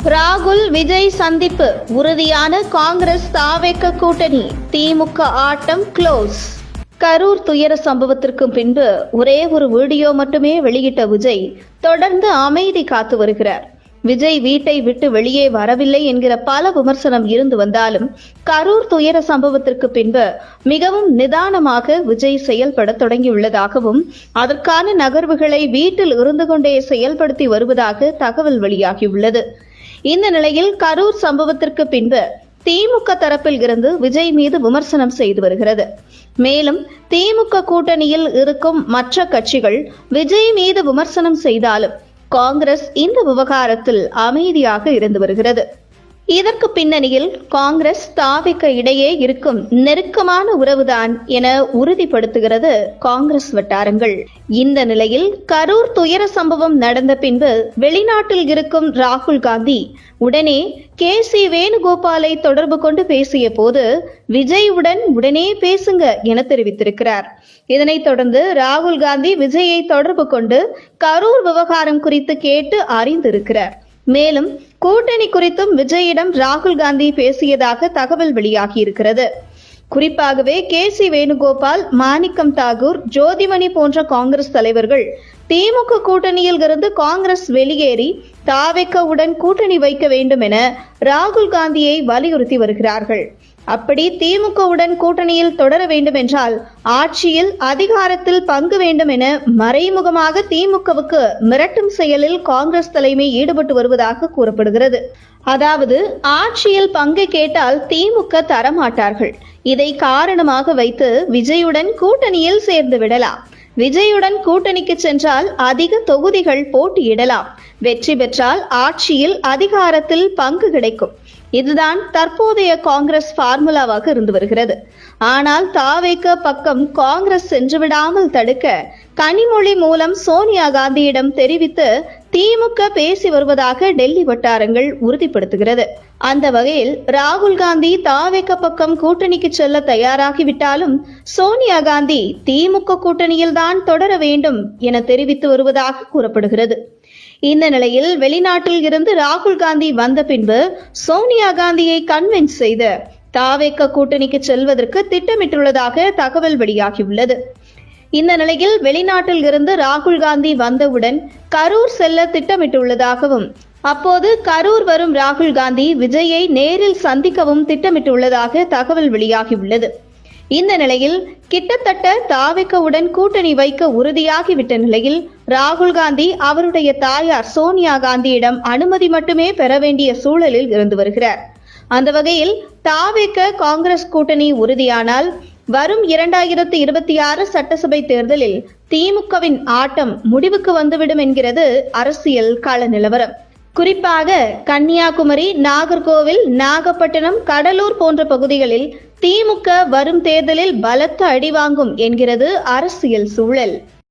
ராகுல் விஜய் சந்திப்பு உறுதியான காங்கிரஸ் தாவேக கூட்டணி, திமுக ஆட்டம் க்ளோஸ். கரூர் துயர சம்பவத்திற்கு பின்பு ஒரே ஒரு வீடியோ மட்டுமே வெளியிட்ட விஜய் தொடர்ந்து அமைதி காத்து வருகிறார். விஜய் வீட்டை விட்டு வெளியே வரவில்லை என்கிற பல விமர்சனம் இருந்து வந்தாலும் கரூர் துயர சம்பவத்திற்கு பின்பு மிகவும் நிதானமாக விஜய் செயல்பட தொடங்கியுள்ளதாகவும் அதற்கான நகர்வுகளை வீட்டில் இருந்து கொண்டே செயல்படுத்தி வருவதாக தகவல் வெளியாகியுள்ளது. இந்த நிலையில் கரூர் சம்பவத்திற்கு பின்பு திமுக தரப்பில் இருந்து விஜய் மீது விமர்சனம் செய்து வருகிறது. மேலும் திமுக கூட்டணியில் இருக்கும் மற்ற கட்சிகள் விஜய் மீது விமர்சனம் செய்தாலும் காங்கிரஸ் இந்த விவகாரத்தில் அமைதியாக இருந்து வருகிறது. இதற்கு பின்னணியில் காங்கிரஸ் தாவேக இடையே இருக்கும் நெருக்கமான உறவுதான் என உறுதிப்படுத்துகிறது காங்கிரஸ் வட்டாரங்கள். இந்த நிலையில் கரூர் துயர சம்பவம் நடந்த பின்பு வெளிநாட்டில் இருக்கும் ராகுல் காந்தி உடனே கே.சி. வேணுகோபாலை தொடர்பு கொண்டு பேசிய போது விஜயுடன் உடனே பேசுங்க என தெரிவித்திருக்கிறார். இதனைத் தொடர்ந்து ராகுல் காந்தி விஜயை தொடர்பு கொண்டு கரூர் விவகாரம் குறித்து கேட்டு அறிந்திருக்கிறார். மேலும் கூட்டணி குறித்தும் விஜயிடம் ராகுல் காந்தி பேசியதாக தகவல் வெளியாகியிருக்கிறது. குறிப்பாகவே கே.சி. வேணுகோபால், மாணிக்கம் தாகூர், ஜோதிமணி போன்ற காங்கிரஸ் தலைவர்கள் திமுக கூட்டணியில் இருந்து காங்கிரஸ் வெளியேறி தாவேகவுடன் கூட்டணி வைக்க வேண்டும் என ராகுல் காந்தியை வலியுறுத்தி வருகிறார்கள். அப்படி திமுகவுடன் கூட்டணியில் தொடர வேண்டும் என்றால் ஆட்சியில் அதிகாரத்தில் பங்கு வேண்டும் என மறைமுகமாக திமுகவுக்கு மிரட்டும் செயலில் காங்கிரஸ் தலைமை ஈடுபட்டு வருவதாக கூறப்படுகிறது. அதாவது ஆட்சியில் பங்கு கேட்டால் திமுக தரமாட்டார்கள். இதை காரணமாக வைத்து விஜயுடன் கூட்டணியில் சேர்ந்து விடலாம். விஜயுடன் கூட்டணிக்கு சென்றால் அதிக தொகுதிகள் போட்டியிடலாம். வெற்றி பெற்றால் ஆட்சியில் அதிகாரத்தில் பங்கு கிடைக்கும். இதுதான் தற்போதைய காங்கிரஸ் பார்முலாவாக இருந்து வருகிறது. ஆனால் தாவேக பக்கம் காங்கிரஸ் சென்றுவிடாமல் தடுக்க கனிமொழி மூலம் சோனியா காந்தியிடம் தெரிவித்து திமுக பேசி வருவதாக டெல்லி வட்டாரங்கள் உறுதிப்படுத்துகிறது. அந்த வகையில் ராகுல் காந்தி தாவேக பக்கம் கூட்டணிக்கு செல்ல தயாராகிவிட்டாலும் சோனியா காந்தி திமுக கூட்டணியில் தான் தொடர வேண்டும் என தெரிவித்து வருவதாக கூறப்படுகிறது. இந்த நிலையில் வெளிநாட்டில் இருந்து ராகுல் காந்தி வந்த பின்பு சோனியா காந்தியை கன்வின்ஸ் செய்து தாவேக கூட்டணிக்கு செல்வதற்கு திட்டமிட்டுள்ளதாக தகவல் வெளியாகியுள்ளது. இந்த நிலையில் வெளிநாட்டில் இருந்து ராகுல் காந்தி வந்தவுடன் கரூர் செல்ல திட்டமிட்டுள்ளதாகவும் அப்போது கரூர் வரும் ராகுல் காந்தி விஜயை நேரில் சந்திக்கவும் திட்டமிட்டுள்ளதாக தகவல் வெளியாகியுள்ளது. இந்த நிலையில் கிட்டத்தட்ட தாவேகவுடன் கூட்டணி வைக்க உறுதியாகிவிட்ட நிலையில் ராகுல் காந்தி அவருடைய தாயார் சோனியா காந்தியிடம் அனுமதி மட்டுமே பெற வேண்டிய சூழலில் இருந்து வருகிறார். அந்த வகையில் தாவேக காங்கிரஸ் கூட்டணி உறுதியானால் வரும் 2026 சட்டசபை தேர்தலில் திமுகவின் ஆட்டம் முடிவுக்கு வந்துவிடும் என்கிறது அரசியல் கள நிலவரம். குறிப்பாக கன்னியாகுமரி, நாகர்கோவில், நாகப்பட்டினம், கடலூர் போன்ற பகுதிகளில் திமுக வரும் தேர்தலில் பலத்த அடி வாங்கும் என்கிறது அரசியல் சூழல்.